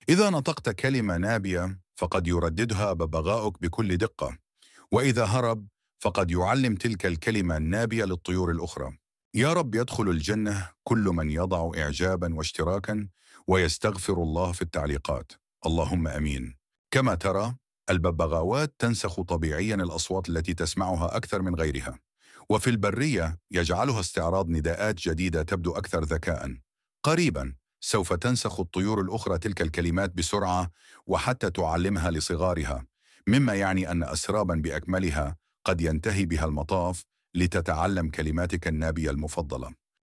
إذا نطقت كلمة نابية فقد يرددها ببغاؤك بكل دقة، وإذا هرب فقد يعلم تلك الكلمة النابية للطيور الأخرى. يا رب يدخل الجنة كل من يضع إعجابا واشتراكا ويستغفر الله في التعليقات. اللهم أمين. كما ترى، الببغاوات تنسخ طبيعيا الأصوات التي تسمعها أكثر من غيرها، وفي البرية يجعلها استعراض نداءات جديدة تبدو أكثر ذكاء. قريبا سوف تنسخ الطيور الأخرى تلك الكلمات بسرعة وحتى تعلمها لصغارها، مما يعني أن أسرابا بأكملها قد ينتهي بها المطاف لتتعلم كلماتك النابية المفضلة.